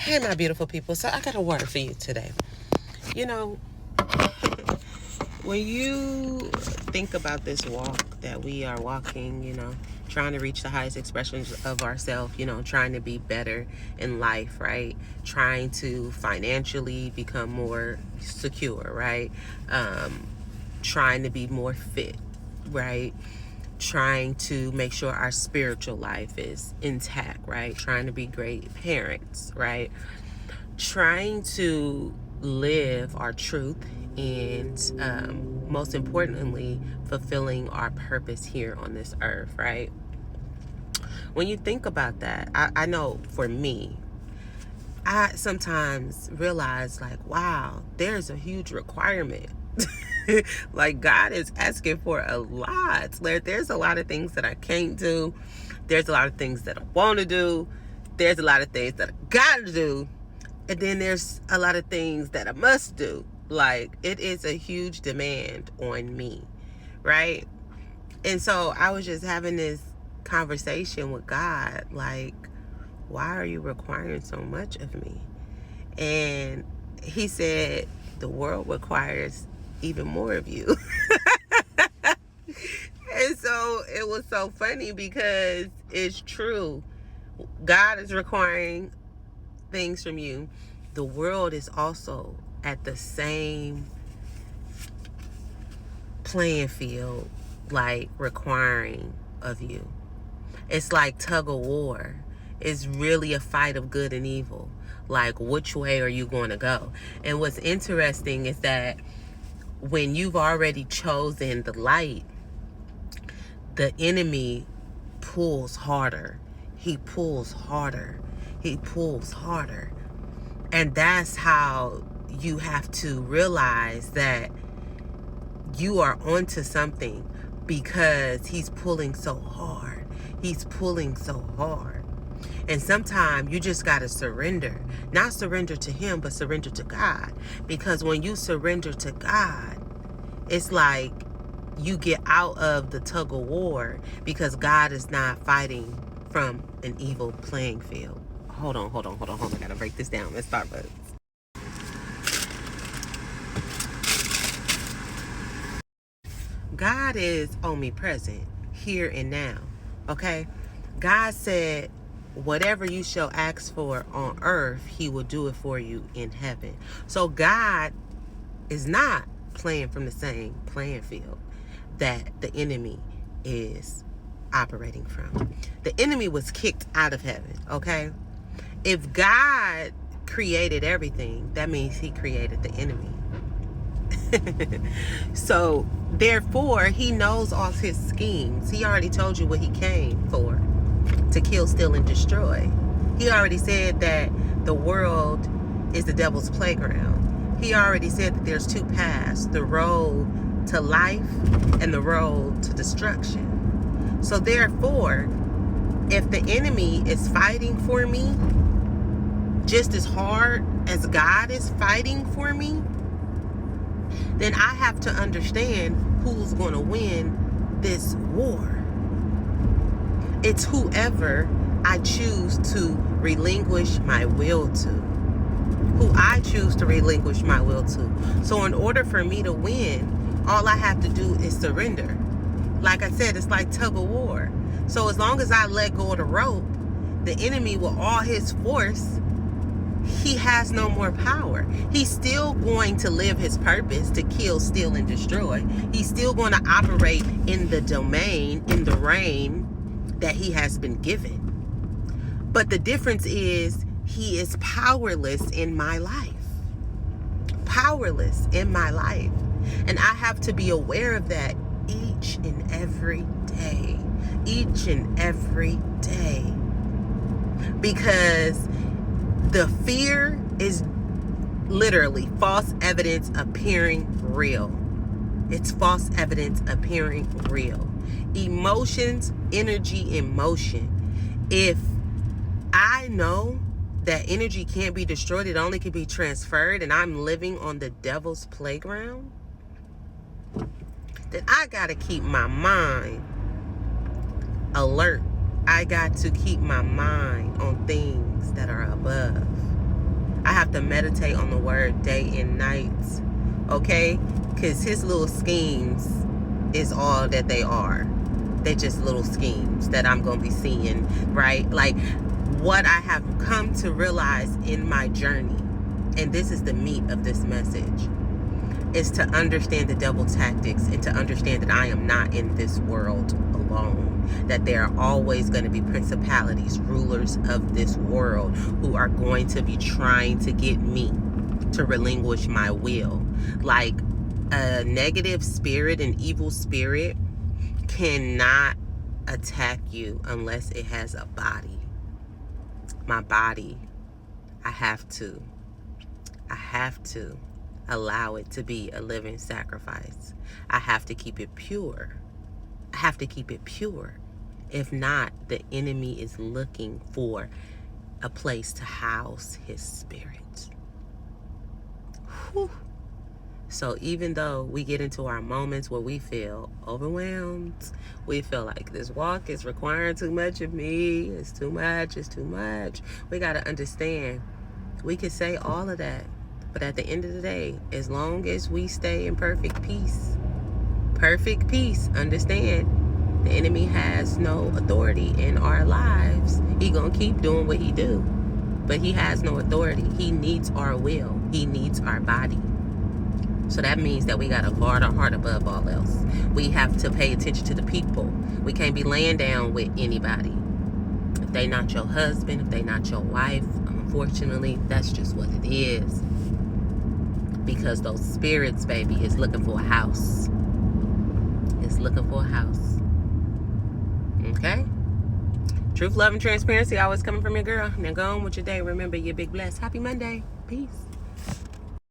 Hey, my beautiful people. So I got a word for you today. You know, when you think about this walk that we are walking, trying to reach the highest expressions of ourselves, trying to be better in life, right? Trying to financially become more secure, right? Trying to be more fit, right? Trying to make sure our spiritual life is intact, right? Trying to be great parents, right? Trying to live our truth and most importantly, fulfilling our purpose here on this earth, right? When you think about that, I know for me, I sometimes realize like, wow, there's a huge requirement. Like God is asking for a lot. There's a lot of things that I can't do. There's a lot of things that I want to do. There's a lot of things that I got to do. And then there's a lot of things that I must do. Like it is a huge demand on me, right? And so I was just having this conversation with God, like, why are you requiring so much of me? And he said, the world requires even more of you. And so it was so funny because it's true. God is requiring things from you. The world is also at the same playing field, like requiring of you. It's like tug of war. It's really a fight of good and evil. Like, which way are you going to go? And what's interesting is that when you've already chosen the light, the enemy pulls harder. He pulls harder. He pulls harder. And that's how you have to realize that you are onto something, because he's pulling so hard. He's pulling so hard. And sometimes you just got to surrender. Not surrender to him, but surrender to God. Because when you surrender to God, it's like you get out of the tug of war, because God is not fighting from an evil playing field. Hold on. I got to break this down. Let's start with God is omnipresent, here and now, okay? God said, whatever you shall ask for on earth, he will do it for you in heaven. So God is not playing from the same playing field that the enemy is operating from. The enemy was kicked out of heaven, okay? If God created everything, that means he created the enemy. So therefore he knows all his schemes. He already told you what he came for: to kill, steal, and destroy. He already said that the world is the devil's playground. He already said that there's two paths: the road to life and the road to destruction. So therefore, if the enemy is fighting for me just as hard as God is fighting for me, then I have to understand who's going to win this war. It's whoever I choose to relinquish my will to. Who I choose to relinquish my will to. So in order for me to win, all I have to do is surrender. Like I said, it's like tug of war. So as long as I let go of the rope, the enemy with all his force, he has no more power. He's still going to live his purpose to kill, steal, and destroy. He's still going to operate in the domain, in the reign that he has been given. But the difference is he is powerless in my life. Powerless in my life. And I have to be aware of that each and every day. Each and every day. Because the fear is literally false evidence appearing real. It's false evidence appearing real. Emotions, energy, and motion. If I know that energy can't be destroyed, it only can be transferred, and I'm living on the devil's playground, then I gotta keep my mind alert. I got to keep my mind on things that are above. to meditate on the word day and night, okay? Because his little schemes is all that they are. They're just little schemes that I'm going to be seeing, right? Like, what I have come to realize in my journey, and this is the meat of this message, is to understand the devil tactics and to understand that I am not in this world alone. That there are always going to be principalities, rulers of this world who are going to be trying to get me to relinquish my will. Like, a negative spirit, an evil spirit cannot attack you unless it has a body. My body, I have to allow it to be a living sacrifice. I have to keep it pure. I have to keep it pure. If not, the enemy is looking for a place to house his spirit. Whew. So even though we get into our moments where we feel overwhelmed, we feel like this walk is requiring too much of me, it's too much, we got to understand, we can say all of that, but at the end of the day, as long as we stay in perfect peace, understand, the enemy has no authority in our lives. He gonna keep doing what he do, but he has no authority. He needs our will. He needs our body. So that means that we got to guard our heart above all else. We have to pay attention to the people. We can't be laying down with anybody. If they not your husband, if they not your wife, unfortunately, that's just what it is. Because those spirits, baby, is looking for a house. It's looking for a house. Okay? Truth, love, and transparency always coming from your girl. Now go on with your day. Remember, you're big blessed. Happy Monday. Peace.